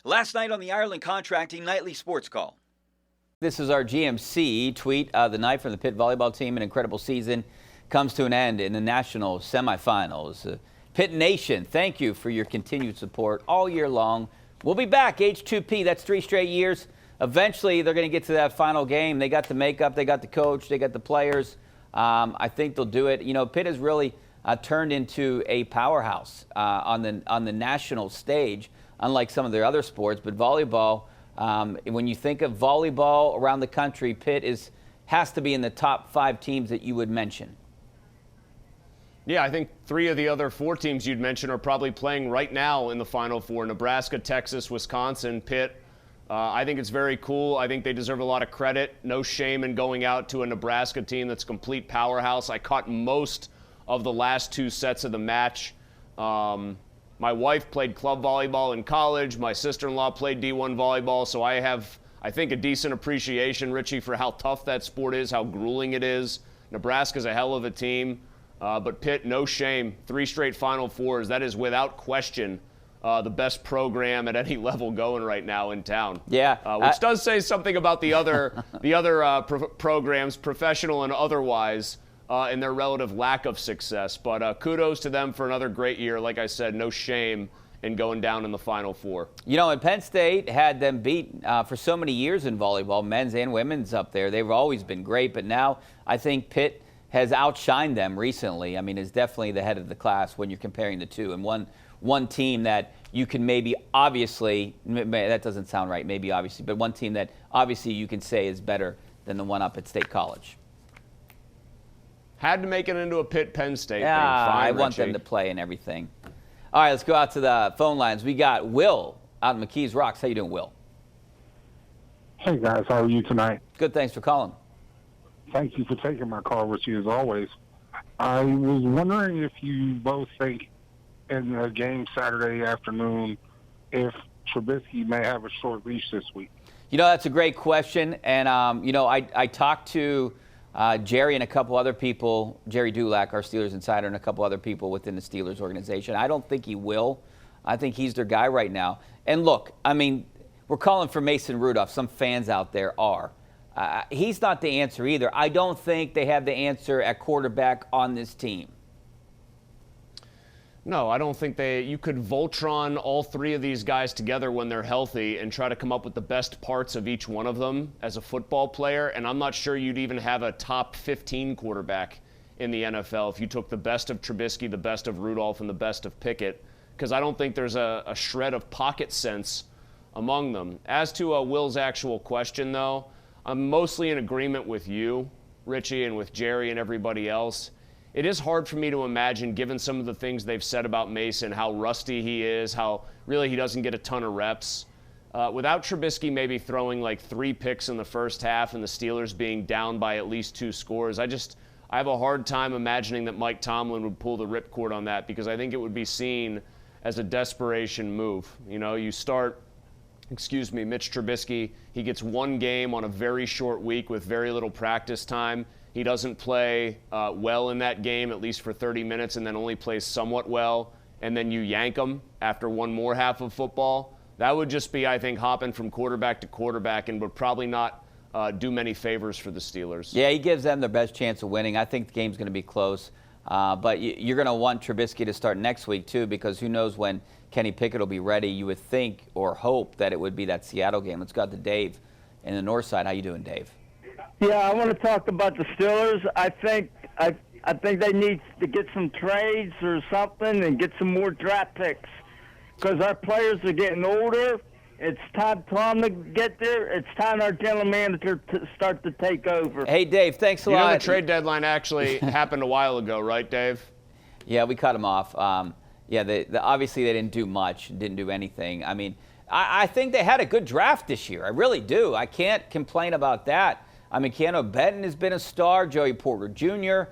Last night on the Ireland Contracting Nightly Sports Call. This is our GMC tweet of the night from the Pitt volleyball team. An incredible season comes to an end in the national semifinals. Pitt Nation, thank you for your continued support all year long. We'll be back, H2P, that's 3 straight years. Eventually, they're going to get to that final game. They got the makeup, they got the coach, they got the players. I think they'll do it. You know, Pitt has really turned into a powerhouse on the national stage, unlike some of their other sports. But volleyball, when you think of volleyball around the country, Pitt has to be in the top 5 teams that you would mention. Yeah, I think 3 of the other 4 teams you'd mention are probably playing right now in the Final Four. Nebraska, Texas, Wisconsin, Pitt. I think it's very cool. I think they deserve a lot of credit. No shame in going out to a Nebraska team that's a complete powerhouse. I caught most of the last 2 sets of the match. My wife played club volleyball in college. My sister-in-law played D1 volleyball, so I have, I think, a decent appreciation, Richie, for how tough that sport is, how grueling it is. Nebraska's a hell of a team, but Pitt, no shame. 3 straight Final Fours. That is without question the best program at any level going right now in town. Yeah, which does say something about the other programs, professional and otherwise, and their relative lack of success. But kudos to them for another great year. Like I said, no shame in going down in the Final Four. You know, and Penn State had them beat for so many years in volleyball, men's and women's up there. They've always been great, but now I think Pitt has outshined them recently. I mean, is definitely the head of the class when you're comparing the two. And one team that you can maybe obviously, that doesn't sound right, maybe obviously, but one team that obviously you can say is better than the one up at State College. Had to make it into a Pitt-Penn State thing. Fine, I want Richie. them to play and everything. All right, let's go out to the phone lines. We got Will out in McKees Rocks. How you doing, Will? Hey, guys. How are you tonight? Good, thanks for calling. Thank you for taking my call, Richie, as always. I was wondering if you both think in the game Saturday afternoon if Trubisky may have a short leash this week. You know, that's a great question. And, you know, I talked to Jerry and a couple other people, Jerry Dulac, our Steelers insider, and a couple other people within the Steelers organization. I don't think he will. I think he's their guy right now. And look, I mean, we're calling for Mason Rudolph. Some fans out there are. He's not the answer either. I don't think they have the answer at quarterback on this team. No, I don't think you could Voltron all 3 of these guys together when they're healthy and try to come up with the best parts of each one of them as a football player. And I'm not sure you'd even have a top 15 quarterback in the NFL if you took the best of Trubisky, the best of Rudolph, and the best of Pickett, because I don't think there's a shred of pocket sense among them. As to Will's actual question, though, I'm mostly in agreement with you, Richie, and with Jerry and everybody else. It is hard for me to imagine, given some of the things they've said about Mason, how rusty he is, how really he doesn't get a ton of reps. Without Trubisky maybe throwing like 3 picks in the first half and the Steelers being down by at least 2 scores, I have a hard time imagining that Mike Tomlin would pull the ripcord on that, because I think it would be seen as a desperation move. You know, you start, Mitch Trubisky, he gets 1 game on a very short week with very little practice time. He doesn't play well in that game, at least for 30 minutes, and then only plays somewhat well, and then you yank him after 1 more half of football. That would just be, I think, hopping from quarterback to quarterback, and would probably not do many favors for the Steelers. Yeah, he gives them their best chance of winning. I think the game's going to be close. But you're going to want Trubisky to start next week, too, because who knows when Kenny Pickett will be ready. You would think or hope that it would be that Seattle game. Let's go out to Dave in the north side. How you doing, Dave? Yeah, I want to talk about the Steelers. I think they need to get some trades or something and get some more draft picks, because our players are getting older. It's time to get there. It's time our general manager to start to take over. Hey, Dave, thanks a lot. You know the trade deadline actually happened a while ago, right, Dave? Yeah, we cut him off. Yeah, obviously they didn't do much, didn't do anything. I mean, I think they had a good draft this year. I really do. I can't complain about that. I mean, Keanu Benton has been a star. Joey Porter Jr.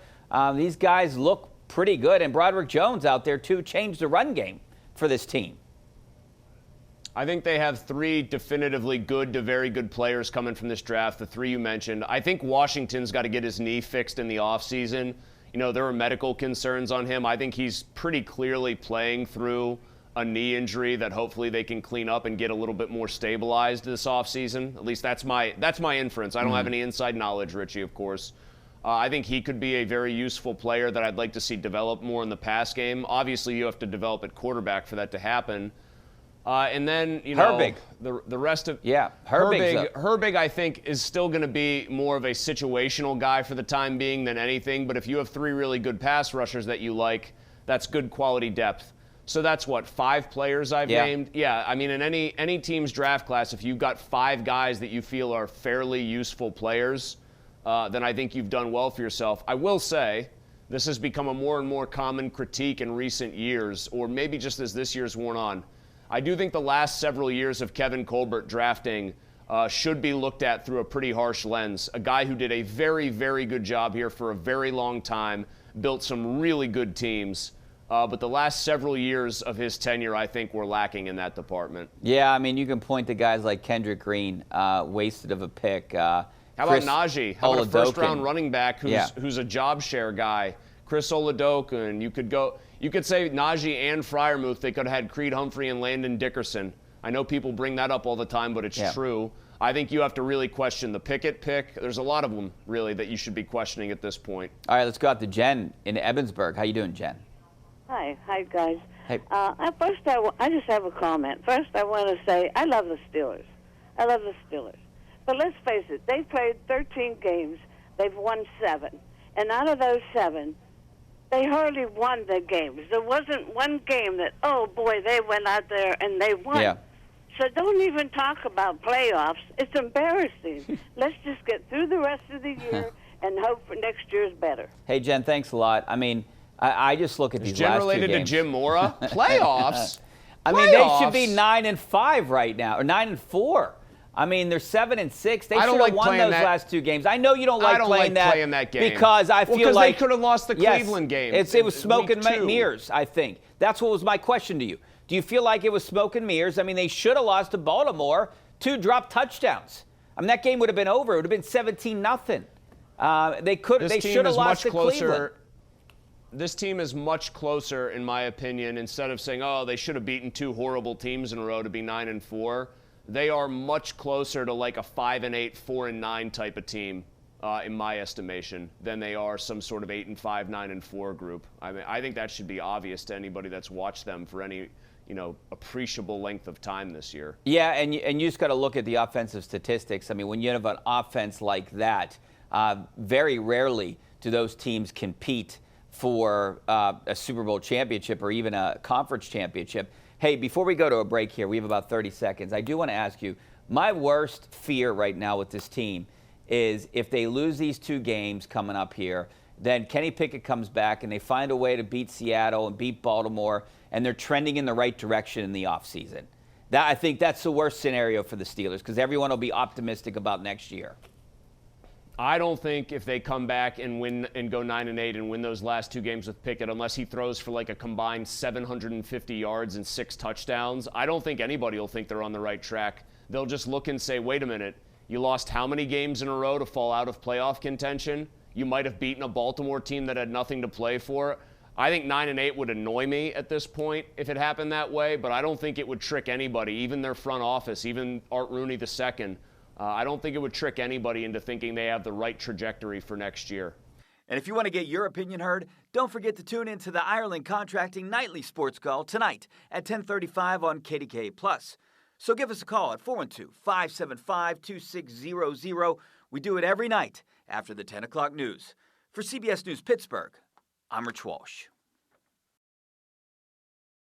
These guys look pretty good. And Broderick Jones out there, too, changed the run game for this team. I think they have 3 definitively good to very good players coming from this draft, the 3 you mentioned. I think Washington's got to get his knee fixed in the offseason. You know, there were medical concerns on him. I think he's pretty clearly playing through a knee injury that hopefully they can clean up and get a little bit more stabilized this offseason. At least that's my inference. I don't have any inside knowledge, Richie, of course. I think he could be a very useful player that I'd like to see develop more in the pass game. Obviously, you have to develop at quarterback for that to happen. And then, Herbig. The rest of Herbig, I think, is still going to be more of a situational guy for the time being than anything. But if you have 3 really good pass rushers that you like, that's good quality depth. So that's what, 5 players I've named? Yeah, I mean, in any team's draft class, if you've got 5 guys that you feel are fairly useful players, then I think you've done well for yourself. I will say, this has become a more and more common critique in recent years, or maybe just as this year's worn on. I do think the last several years of Kevin Colbert drafting should be looked at through a pretty harsh lens. A guy who did a very, very good job here for a very long time, built some really good teams. But the last several years of his tenure, I think, were lacking in that department. Yeah, I mean, you can point to guys like Kendrick Green, wasted of a pick. How about Najee? How about a first-round running back who's a job share guy? Chris Oladokun. You could say Najee and Freiermuth. They could have had Creed Humphrey and Landon Dickerson. I know people bring that up all the time, but it's true. I think you have to really question the Pickett pick. There's a lot of them, really, that you should be questioning at this point. All right, let's go out to Jen in Evansburg. How you doing, Jen? Hi guys. Hey. First, I just have a comment. First, I want to say I love the Steelers. But let's face it, they played 13 games. They've won 7. And out of those 7, they hardly won the games. There wasn't one game that, oh, boy, they went out there and they won. Yeah. So don't even talk about playoffs. It's embarrassing. Let's just get through the rest of the year and hope for next year's better. Hey, Jen, thanks a lot. I mean, I just look at these Jen last 2 games. related to Jim Mora? Playoffs? I mean, they should be 9-5 right now, or 9-4. I mean, they're 7-6. They should have won those last 2 games. I know you don't like playing that game because I feel like they could have lost the Cleveland game. It was smoke and mirrors, I think. That's what was my question to you. Do you feel like it was smoke and mirrors? I mean, they should have lost to Baltimore, 2 dropped touchdowns. I mean, that game would have been over. It would have been 17-0. They should have lost to Cleveland. This team is much closer, in my opinion, instead of saying, oh, they should have beaten 2 horrible teams in a row to be 9-4. They are much closer to like a 5-8, 4-9 type of team, in my estimation, than they are some sort of 8-5, 9-4 group. I mean, I think that should be obvious to anybody that's watched them for any, appreciable length of time this year. Yeah, and you just got to look at the offensive statistics. I mean, when you have an offense like that, very rarely do those teams compete for a Super Bowl championship or even a conference championship. Hey, before we go to a break here, we have about 30 seconds. I do want to ask you, my worst fear right now with this team is if they lose these 2 games coming up here, then Kenny Pickett comes back and they find a way to beat Seattle and beat Baltimore, and they're trending in the right direction in the offseason. I think that's the worst scenario for the Steelers because everyone will be optimistic about next year. I don't think if they come back and win and go 9-8 and win those last 2 games with Pickett, unless he throws for like a combined 750 yards and 6 touchdowns, I don't think anybody will think they're on the right track. They'll just look and say, wait a minute, you lost how many games in a row to fall out of playoff contention? You might have beaten a Baltimore team that had nothing to play for. I think 9-8 would annoy me at this point if it happened that way, but I don't think it would trick anybody, even their front office, even Art Rooney II. I don't think it would trick anybody into thinking they have the right trajectory for next year. And if you want to get your opinion heard, don't forget to tune in to the Ireland Contracting Nightly Sports Call tonight at 10:35 on KDKA+. So give us a call at 412-575-2600. We do it every night after the 10 o'clock news. For CBS News Pittsburgh, I'm Rich Walsh.